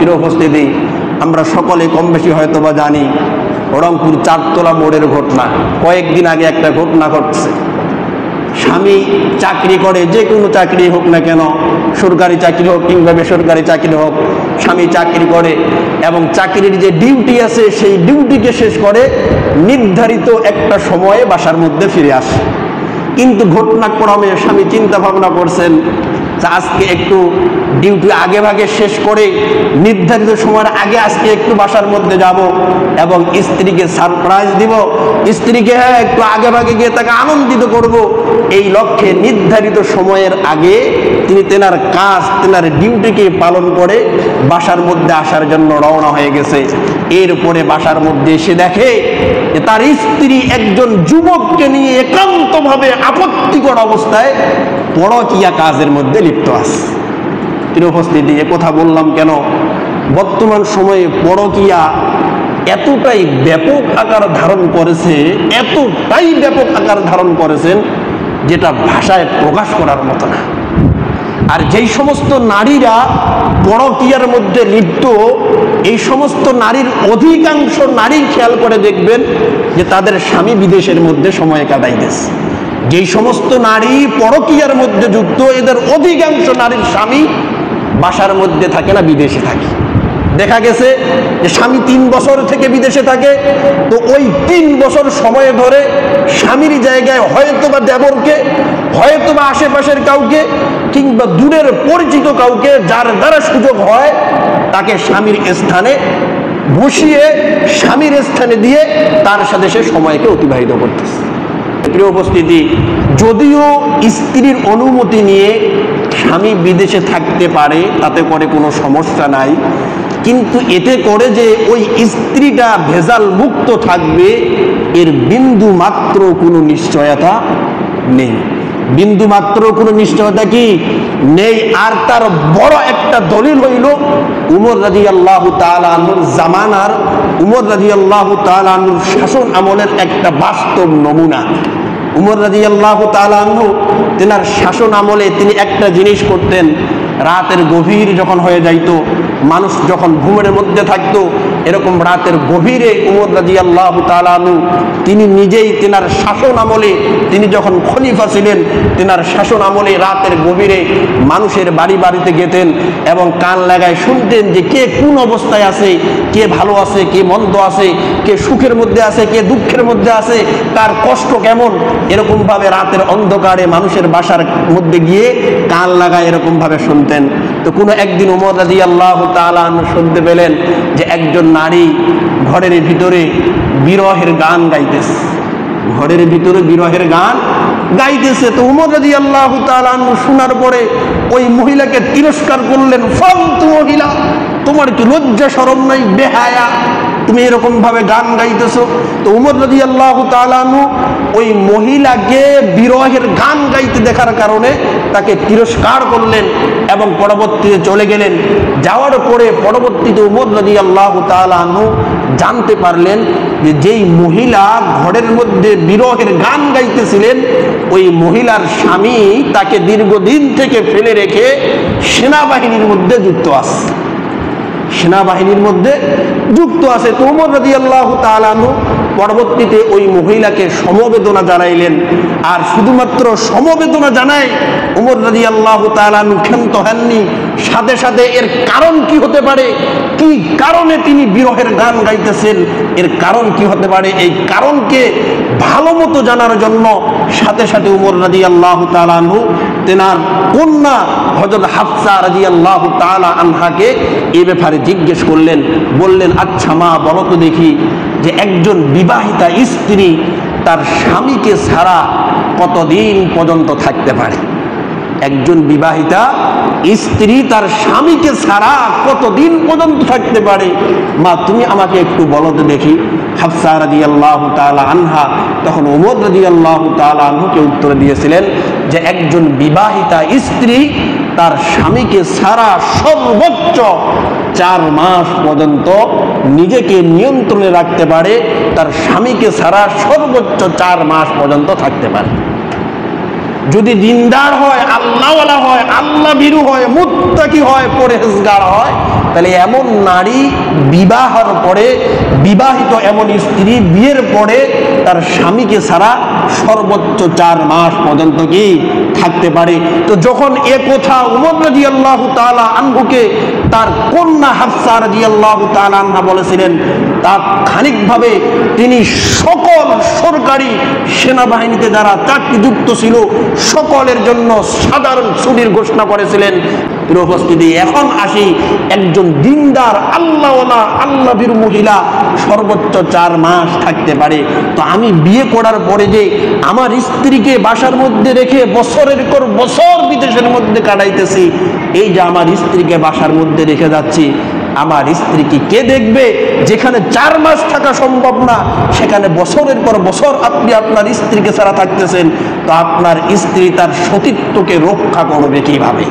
প্রিয় উপস্থিতি, আমরা সকলে কম বেশি হয়তো বা জানি রংপুর চারতলা মোড়ের ঘটনা। কয়েকদিন আগে একটা ঘটনা ঘটছে। স্বামী চাকরি করে, যে কোনো চাকরি হোক না কেন, সরকারি চাকরি হোক কিংবা বেসরকারি চাকরি হোক, স্বামী চাকরি করে এবং চাকরির যে ডিউটি আছে সেই ডিউটিকে শেষ করে নির্ধারিত একটা সময়ে বাসার মধ্যে ফিরে আসে। কিন্তু ঘটনাক্রমে স্বামী চিন্তা ভাবনা করছেন যে আজকে একটু ডিউটি আগে ভাগে শেষ করে নির্ধারিত সময়ের আগে আজকে একটু বাসার মধ্যে যাব এবং স্ত্রীকে সারপ্রাইজ দিব, স্ত্রীকে একটু আগে ভাগে গিয়ে তাকে আনন্দিত করব। এই লক্ষ্যে নির্ধারিত সময়ের আগে তিনি তেনার কাজ, তেনার ডিউটিকে পালন করে বাসার মধ্যে আসার জন্য রওনা হয়ে গেছে। এরপরে বাসার মধ্যে এসে দেখে যে তার স্ত্রী একজন যুবককে নিয়ে একান্তভাবে আপত্তিকর অবস্থায় পরকীয়া কাজের মধ্যে লিপ্ত আছে। প্রিয় উপস্থিতি, এ কথা বললাম কেন? বর্তমান সময়ে পরকীয়া এতটাই ব্যাপক আকার ধারণ করেছে, এতটাই ব্যাপক আকার ধারণ করেছেন যেটা ভাষায় প্রকাশ করার মতো না। আর যেই সমস্ত নারীরা পরকীয়ার মধ্যে লিপ্ত, এই সমস্ত নারীর অধিকাংশ নারী খেয়াল করে দেখবেন যে তাদের স্বামী বিদেশের মধ্যে সময় কাটাইতেছে। যেই সমস্ত নারী পরকীয়ার মধ্যে যুক্ত, এদের অধিকাংশ নারীর স্বামী বাসার মধ্যে থাকে না, বিদেশে থাকে। দেখা গেছে যে স্বামী 3 বছর থেকে বিদেশে থাকে, তো ওই 3 বছর সময় ধরে স্বামীর জায়গায় হয়তোবা দেবরকে, হয়তোবা আশেপাশের কাউকে কিংবা দূরের পরিচিত কাউকে, যার দ্বারা সুযোগ হয় তাকে স্বামীর স্থানে বসিয়ে, স্বামীর স্থানে দিয়ে তার সাথে সে সময়কে অতিবাহিত করতেছে। প্রিয় উপস্থিতি, যদিও স্ত্রীর অনুমতি নিয়ে স্বামী বিদেশে থাকতে পারে, তাতে করে কোনো সমস্যা নাই, কিন্তু এতে করে যে ওই স্ত্রীটা ভেজাল মুক্ত থাকবে এর বিন্দু মাত্র কোনো নিশ্চয়তা নেই। বিন্দু মাত্র কোনো নিশ্চয়তা কি নেই। আর তার বড় একটা দলিল হইল উমর রাদিয়াল্লাহু তাআলা আনহুর জামানার, উমর রাদিয়াল্লাহু তাআলা আনহুর শাসন আমলের একটা বাস্তব নমুনা। উমর রাদিয়াল্লাহু তাআলা আনহু তেনার শাসন আমলে তিনি একটা জিনিস করতেন। রাতের গভীর যখন হয়ে যাইত, মানুষ যখন ঘুমের মধ্যে থাকতো, এরকম রাতের গভীরে উমর রাদিয়াল্লাহু তাআলা আনহু তিনি নিজেই তেনার শাসন আমলে, তিনি যখন খলিফা ছিলেন, তেনার শাসন আমলে রাতের গভীরে মানুষের বাড়ি বাড়িতে গেতেন এবং কান লাগায় শুনতেন যে কে কোন অবস্থায় আছে, কে ভালো আছে, কে মন্দ আছে, কে সুখের মধ্যে আছে, কে দুঃখের মধ্যে আছে, কার কষ্ট কেমন। এরকমভাবে রাতের অন্ধকারে মানুষের বাসার মধ্যে গিয়ে কান লাগায় এরকমভাবে শুনতেন। তো কোনো একদিন ওমর রাদিয়াল্লাহু তাআলা আনহু শুনতে পেলেন যে একজন নারী ঘরের ভিতরে বিরহের গান গাইতেছে, ঘরের ভিতরে বিরহের গান গাইতেছে। তো ওমর রাদিয়াল্লাহু তাআলা আনহু শোনার পরে ওই মহিলাকে তিরস্কার করলেন, ফালতু মহিলা, তোমার কি লজ্জা শরম নাই, বেহায়া, তুমি এরকম ভাবে গান গাইতেছো। তো ওমর রাদিয়াল্লাহু তাআলা আনহু ওই মহিলাকে বিরহের গান গাইতে দেখার কারণে তাকে তিরস্কার করলেন এবং পরবর্তীতে চলে গেলেন। যাওয়ার পরে পরবর্তীতে ওমর রাদিয়াল্লাহু তাআলা আনহু জানতে পারলেন যে যেই মহিলা ঘরের মধ্যে বিরহের গান গাইতেছিলেন, ওই মহিলার স্বামী তাকে দীর্ঘদিন থেকে ফেলে রেখে সেনাবাহিনীর মধ্যে যুক্ত আছে, সেনাবাহিনীর মধ্যে যুক্ত আছে। তো ওমর রাদিয়াল্লাহু তাআলা আনহু পরবর্তীতে ওই মহিলাকে সমবেদনা জানাইলেন। আর শুধুমাত্র সমবেদনা জানায় ওমর রাদিয়াল্লাহু তাআলা আনহু ক্ষান্ত হননি, সাথে সাথে এর কারণ কি হতে পারে, কি কারণে তিনি বিরহের গান গাইতেছেন, এর কারণ কি হতে পারে, এই কারণকে ভালো মতো জানার জন্য সাথে সাথে ওমর রাদিয়াল্লাহু তাআলা আনহু তেনার কন্যা হযরত হাফসা রাদিয়াল্লাহু তাআলা আনহাকে এই ব্যাপারে জিজ্ঞেস করলেন। বললেন, আচ্ছা মা, বলো তো দেখি যে একজন বিবাহিতা স্ত্রী তার স্বামীকে ছাড়া কতদিন পর্যন্ত থাকতে পারে? একজন বিবাহিতা স্ত্রী তার স্বামীকে ছাড়া কতদিন পর্যন্ত থাকতে পারে? মা, তুমি আমাকে একটু বলো তো দেখি। হাফসা রাদিয়াল্লাহু তাআলা আনহা তখন ওমর রাদিয়াল্লাহু তাআলা আনহুকে উত্তর দিয়েছিলেন যে একজন বিবাহিতা স্ত্রী তার স্বামীকে ছাড়া সর্বোচ্চ 4 মাস পর্যন্ত নিজেকে নিয়ন্ত্রণে রাখতে পারে, তার স্বামীকে ছাড়া সর্বোচ্চ 4 মাস পর্যন্ত থাকতে পারে। যদি দিনদার হয়, আল্লাহওয়ালা হয়, আল্লাহ ভীরু হয়, মুত্তাকি হয়, পরহেজগার হয়, তাহলে এমন নারী বিবাহের পরে, বিবাহিত এমন স্ত্রী বিয়ের পরে তার স্বামীকে ছাড়া সর্বোচ্চ 4 মাস পর্যন্ত কি থাকতে পারে। তো যখন এ কথা উমর রাদিয়াল্লাহু তাআলা আনহুকে তার কন্যা হাফসা রাদিয়াল্লাহু তাআলা আনহা বলেছিলেন, তাৎক্ষণিকভাবে তিনি সকল সরকারি সেনাবাহিনীতে যারা চাকরিযুক্ত ছিল সকলের জন্য সাধারণ ছুটির ঘোষণা করেছিলেন। উপস্থিতি এখন আসি, একজন দিনদার আল্লাহওয়ালা আল্লাহভীরু মহিলা সর্বোচ্চ 4 মাস থাকতে পারে। তো আমি বিয়ে করার পরে যে আমার স্ত্রীকে বাসার মধ্যে রেখে বছরের পর বছর বিদেশের মধ্যে কাটাইতেছি, এই যে আমার স্ত্রীকে বাসার মধ্যে রেখে যাচ্ছি, আমার স্ত্রীকে কে দেখবে? যেখানে 4 মাস থাকা সম্ভব না, সেখানে বছরের পর বছর আপনি আপনার স্ত্রীকে ছাড়া থাকতেছেন, তো আপনার স্ত্রী তার সতীত্বকে রক্ষা করবে কিভাবে?